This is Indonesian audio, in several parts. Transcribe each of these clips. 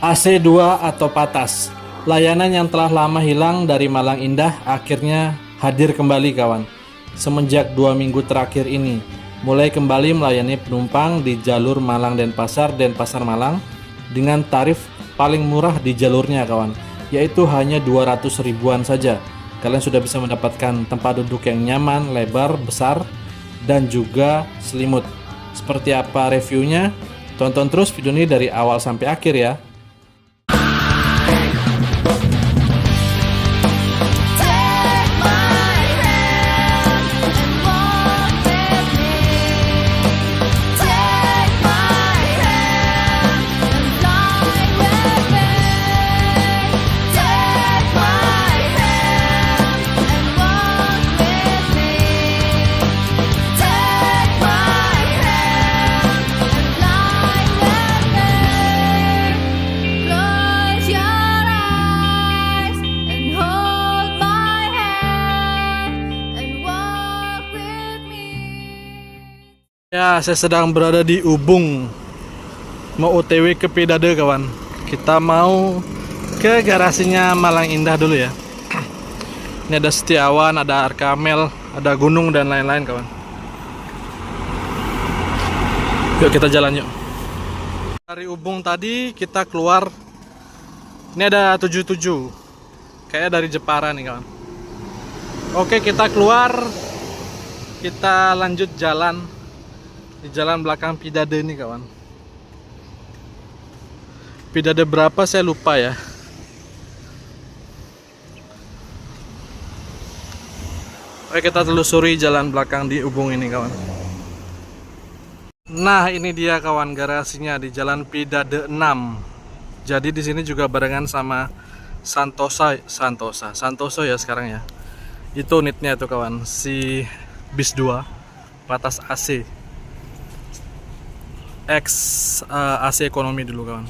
AC2 atau Patas, layanan yang telah lama hilang dari Malang Indah akhirnya hadir kembali kawan. Semenjak 2 minggu terakhir ini, mulai kembali melayani penumpang di jalur Malang Denpasar dan Pasar Malang dengan tarif paling murah di jalurnya kawan, yaitu hanya 200 ribuan saja. Kalian sudah bisa mendapatkan tempat duduk yang nyaman, lebar, besar, dan juga selimut. Seperti apa reviewnya? Tonton terus video ini dari awal sampai akhir ya. Ya, saya sedang berada di Ubung, mau OTW ke Pidade kawan. Kita mau ke garasinya Malang Indah dulu ya. Ini ada Setiawan, ada Arkamel, ada gunung dan lain-lain kawan. Yuk kita jalan yuk. Dari Ubung tadi kita keluar. Ini ada 77. Kayak dari Jepara nih kawan. Oke, kita keluar. Kita lanjut jalan di jalan belakang Pidade nih kawan. Pidade berapa saya lupa ya. Oke, kita telusuri jalan belakang di Ubung ini kawan. Nah, ini dia kawan garasinya di Jalan Pidade 6. Jadi di sini juga barengan sama Santoso ya sekarang ya. Itu unitnya tuh kawan, si bis 2 Patas AC. AC ekonomi dulu kawan.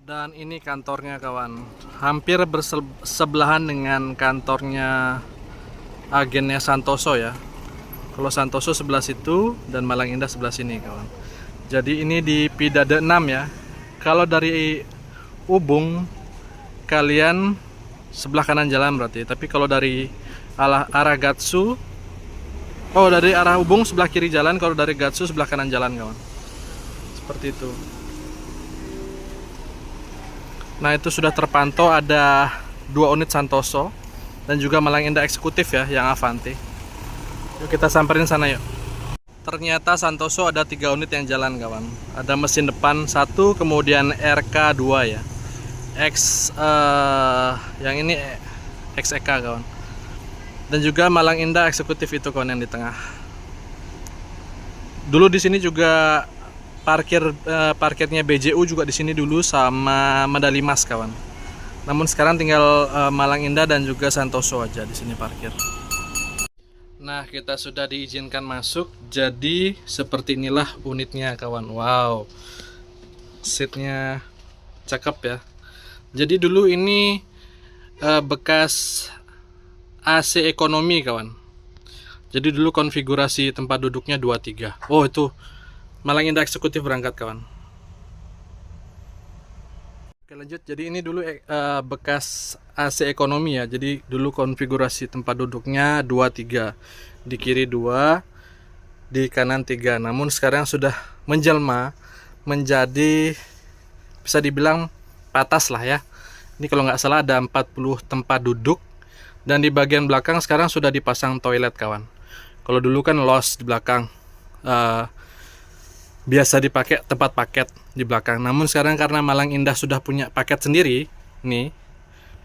Dan ini kantornya kawan, hampir bersebelahan dengan kantornya agennya Santoso ya. Kalau Santoso sebelah situ dan Malang Indah sebelah sini kawan. Jadi ini di Pidade 6 ya. Kalau dari Ubung kalian sebelah kanan jalan berarti. Tapi kalau dari arah Gatsu, dari arah Ubung sebelah kiri jalan, kalau dari Gatsu sebelah kanan jalan kawan. Seperti itu. Nah, itu sudah terpantau ada 2 unit Santoso dan juga Malang Indah eksekutif ya yang Avanti. Yuk kita samperin sana yuk. Ternyata Santoso ada 3 unit yang jalan kawan. Ada mesin depan 1, kemudian RK 2 ya. Yang ini XEK kawan. Dan juga Malang Indah eksekutif itu kawan yang di tengah. Dulu di sini juga parkirnya BJU juga di sini dulu sama Medali Mas kawan. Namun sekarang tinggal Malang Indah dan juga Santoso aja di sini parkir. Nah, kita sudah diizinkan masuk. Jadi seperti inilah unitnya kawan. Wow. Seatnya cakep ya. Jadi dulu ini bekas AC ekonomi kawan. Jadi dulu konfigurasi tempat duduknya 23. Oh, itu Malang Indah eksekutif berangkat kawan. Oke lanjut. Jadi ini dulu bekas AC ekonomi ya. Jadi dulu konfigurasi tempat duduknya 23. Di kiri 2, di kanan 3. Namun sekarang sudah menjelma menjadi bisa dibilang patas lah ya. Ini kalau nggak salah ada 40 tempat duduk. Dan di bagian belakang sekarang sudah dipasang toilet kawan. Kalau dulu kan los di belakang, biasa dipakai tempat paket di belakang. Namun sekarang karena Malang Indah sudah punya paket sendiri, nih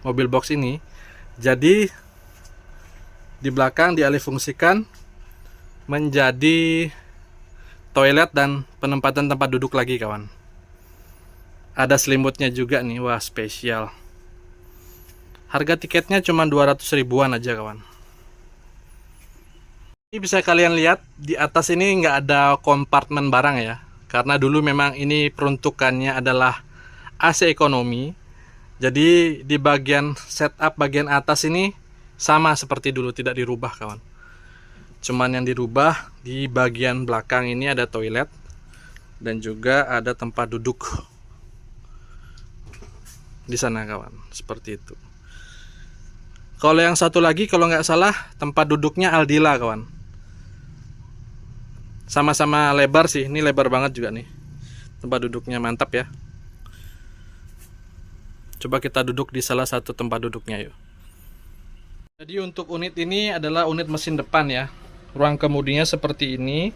mobil box ini, jadi di belakang dialihfungsikan menjadi toilet dan penempatan tempat duduk lagi kawan. Ada selimutnya juga nih, wah spesial. Harga tiketnya cuma 200 ribuan aja kawan. Ini bisa kalian lihat di atas ini nggak ada kompartemen barang ya. Karena dulu memang ini peruntukannya adalah AC ekonomi. Jadi di bagian setup bagian atas ini sama seperti dulu, tidak dirubah kawan. Cuman yang dirubah di bagian belakang ini ada toilet dan juga ada tempat duduk di sana kawan, seperti itu. Kalau yang satu lagi kalau nggak salah tempat duduknya Aldila kawan. Sama-sama lebar sih, ini lebar banget juga nih. Tempat duduknya mantap ya. Coba kita duduk di salah satu tempat duduknya yuk. Jadi untuk unit ini adalah unit mesin depan ya. Ruang kemudinya seperti ini.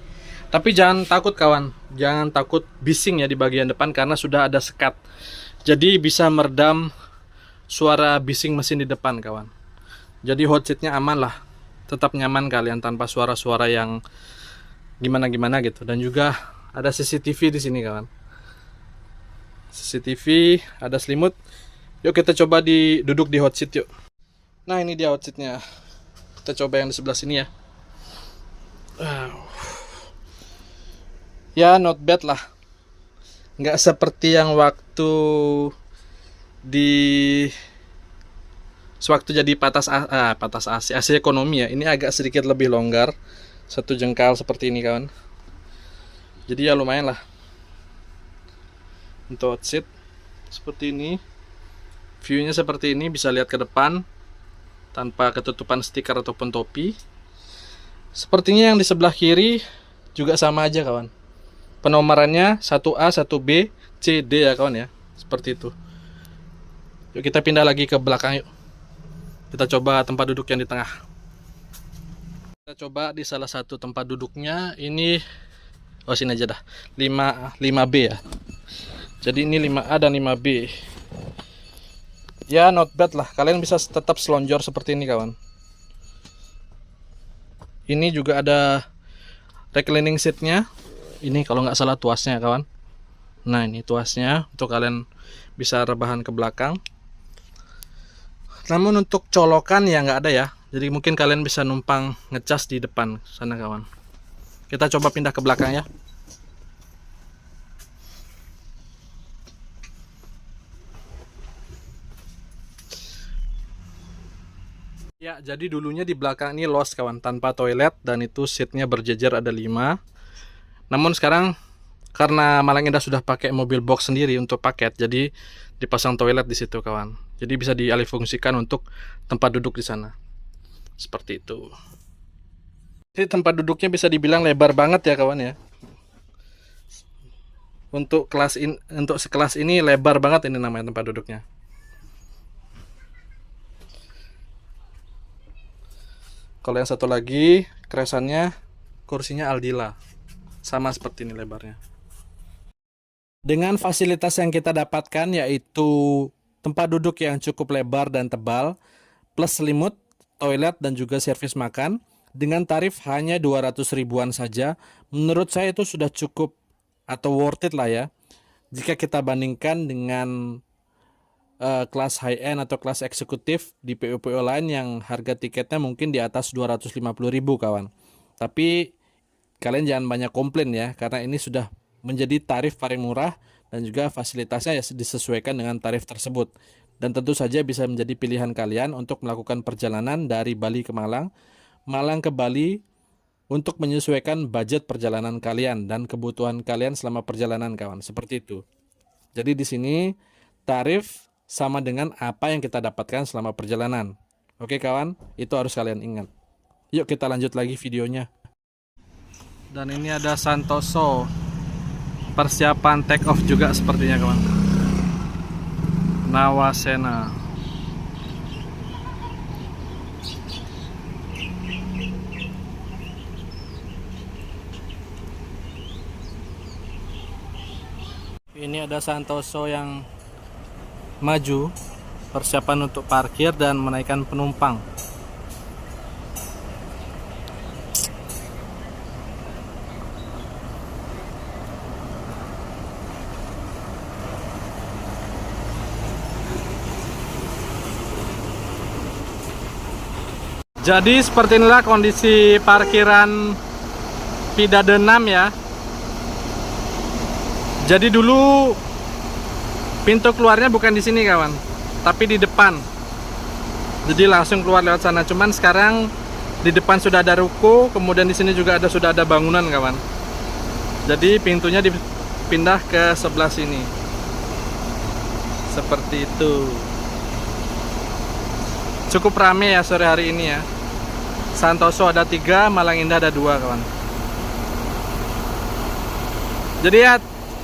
Tapi jangan takut kawan, jangan takut bising ya di bagian depan karena sudah ada sekat. Jadi bisa meredam suara bising mesin di depan kawan. Jadi hot seatnya aman lah, tetap nyaman kalian tanpa suara-suara yang gimana-gimana gitu. Dan juga ada CCTV di sini kawan. CCTV, ada selimut. Yuk kita coba duduk di hot seat yuk. Nah ini dia hot seatnya. Kita coba yang di sebelah sini ya. Ya not bad lah. Nggak seperti yang waktu sewaktu jadi patas AC ekonomi ya. Ini agak sedikit lebih longgar. 1 jengkal seperti ini kawan. Jadi ya lumayan lah. Untuk hot seat seperti ini. Viewnya seperti ini, bisa lihat ke depan tanpa ketutupan stiker ataupun topi. Sepertinya yang di sebelah kiri juga sama aja kawan. Penomorannya 1A, 1B, C, D ya kawan ya. Seperti itu. Yuk kita pindah lagi ke belakang yuk. Kita coba tempat duduk yang di tengah. Kita coba di salah satu tempat duduknya. Ini sini aja dah. 5B ya. Jadi ini 5A dan 5B. Ya not bad lah. Kalian bisa tetap selonjor seperti ini kawan. Ini juga ada reclining seatnya. Ini kalau nggak salah tuasnya kawan. Nah ini tuasnya untuk kalian bisa rebahan ke belakang. Namun untuk colokan ya nggak ada ya. Jadi mungkin kalian bisa numpang ngecas di depan sana kawan. Kita coba pindah ke belakang ya. Ya, jadi dulunya di belakang ini los kawan, tanpa toilet dan itu seatnya berjejer ada 5. Namun sekarang karena Malang Indah sudah pakai mobil box sendiri untuk paket, jadi dipasang toilet di situ kawan. Jadi bisa dialihfungsikan untuk tempat duduk di sana. Seperti itu. Jadi tempat duduknya bisa dibilang lebar banget ya kawan ya. Untuk sekelas ini lebar banget ini namanya tempat duduknya. Kalau yang satu lagi keresannya kursinya Aldila, sama seperti ini lebarnya. Dengan fasilitas yang kita dapatkan yaitu tempat duduk yang cukup lebar dan tebal, plus selimut, toilet dan juga servis makan, dengan tarif hanya 200 ribuan saja, menurut saya itu sudah cukup atau worth it lah ya. Jika kita bandingkan dengan kelas high end atau kelas eksekutif di PO-PO lain yang harga tiketnya mungkin di atas 250.000 kawan. Tapi kalian jangan banyak komplain ya, karena ini sudah menjadi tarif paling murah dan juga fasilitasnya ya disesuaikan dengan tarif tersebut. Dan tentu saja bisa menjadi pilihan kalian untuk melakukan perjalanan dari Bali ke Malang, Malang ke Bali untuk menyesuaikan budget perjalanan kalian dan kebutuhan kalian selama perjalanan kawan. Seperti itu. Jadi di sini tarif sama dengan apa yang kita dapatkan selama perjalanan. Oke kawan, itu harus kalian ingat. Yuk kita lanjut lagi videonya. Dan ini ada Santoso. Persiapan take off juga sepertinya kawan. Nawasena. Ini ada Santoso yang maju, persiapan untuk parkir dan menaikkan penumpang. Jadi seperti inilah kondisi parkiran Pidade 6 ya. Jadi dulu pintu keluarnya bukan di sini kawan, tapi di depan. Jadi langsung keluar lewat sana. Cuman sekarang di depan sudah ada ruko, kemudian di sini juga sudah ada bangunan kawan. Jadi pintunya dipindah ke sebelah sini. Seperti itu. Cukup rame ya sore hari ini ya. Santoso ada 3, Malang Indah ada 2 kawan. Jadi ya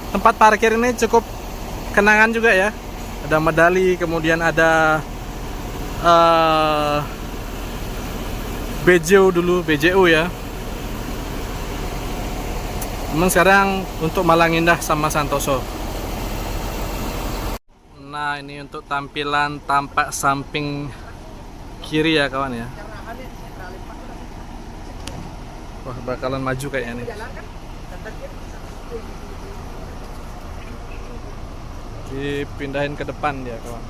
tempat parkir ini cukup kenangan juga ya. Ada medali, kemudian ada BJU dulu, BJU ya. Namun sekarang untuk Malang Indah sama Santoso. Nah, ini untuk tampilan tampak samping kiri ya kawan ya. Wah, bakalan maju kayaknya nih. Dipindahin ke depan dia kawan.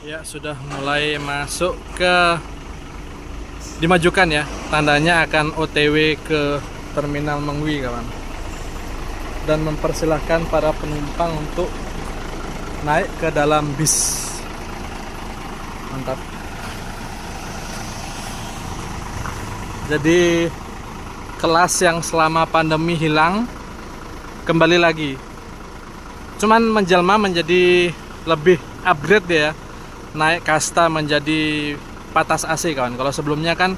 Ya, sudah mulai masuk ke dimajukan ya. Tandanya akan OTW ke Terminal Mengwi kawan. Dan mempersilahkan para penumpang untuk naik ke dalam bis. Mantap. Jadi kelas yang selama pandemi hilang kembali lagi. Cuman menjelma menjadi lebih upgrade ya. Naik kasta menjadi patas AC kawan. Kalau sebelumnya kan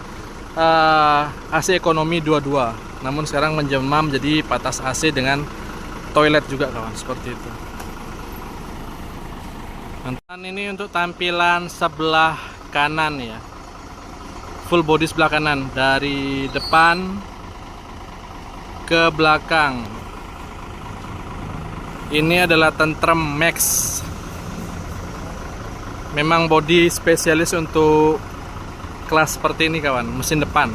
AC ekonomi 22, namun sekarang menjelma menjadi patas AC dengan toilet juga kawan, seperti itu. Dan ini untuk tampilan sebelah kanan ya, full body sebelah kanan dari depan ke belakang. Ini adalah Tentrem Max. Memang body spesialis untuk kelas seperti ini kawan, mesin depan.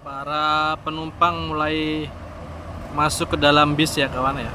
Para penumpang mulai masuk ke dalam bis ya kawan ya.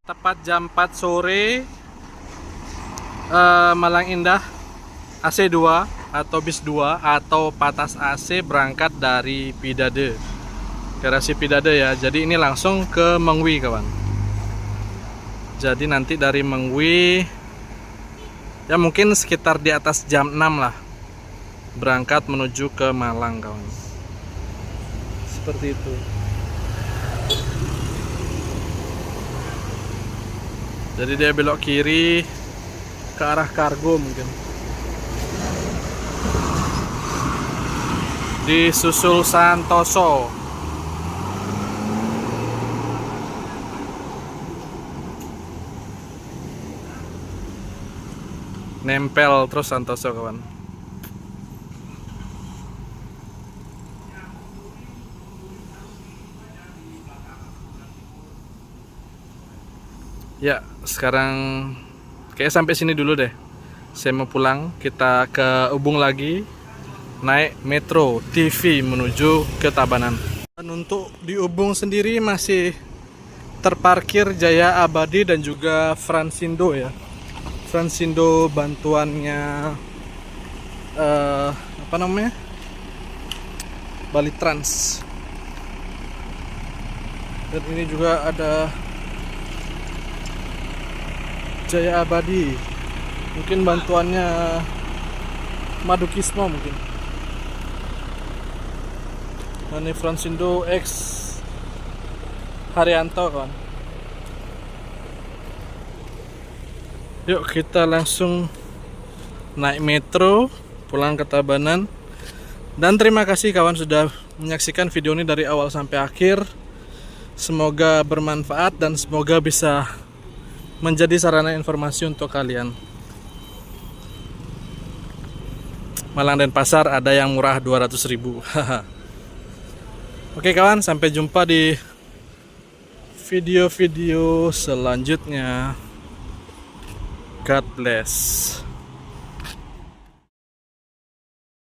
Tepat jam 4 sore Malang Indah AC2 atau bis 2 atau patas AC berangkat dari Pidade, garasi Pidade ya. Jadi ini langsung ke Mengwi kawan. Jadi nanti dari Mengwi ya mungkin sekitar di atas jam 6 lah berangkat menuju ke Malang kawan. Seperti itu. Jadi dia belok kiri ke arah kargo mungkin. Disusul Santoso. Nempel terus Santoso kawan. Ya, sekarang kayak sampai sini dulu deh. Saya mau pulang, kita ke Ubung lagi. Naik metro TV menuju ke Tabanan. Dan untuk di Ubung sendiri masih terparkir Jaya Abadi dan juga Fransindo ya. Fransindo bantuannya apa namanya? Bali Trans. Dan ini juga ada Jaya Abadi, mungkin bantuannya Madukismo mungkin. Ini Fransindo X Haryanto kawan. Yuk kita langsung naik metro pulang ke Tabanan. Dan terima kasih kawan sudah menyaksikan video ini dari awal sampai akhir. Semoga bermanfaat dan semoga bisa menjadi sarana informasi untuk kalian. Malang Denpasar ada yang murah 200.000. Oke kawan, sampai jumpa di video-video selanjutnya. God bless.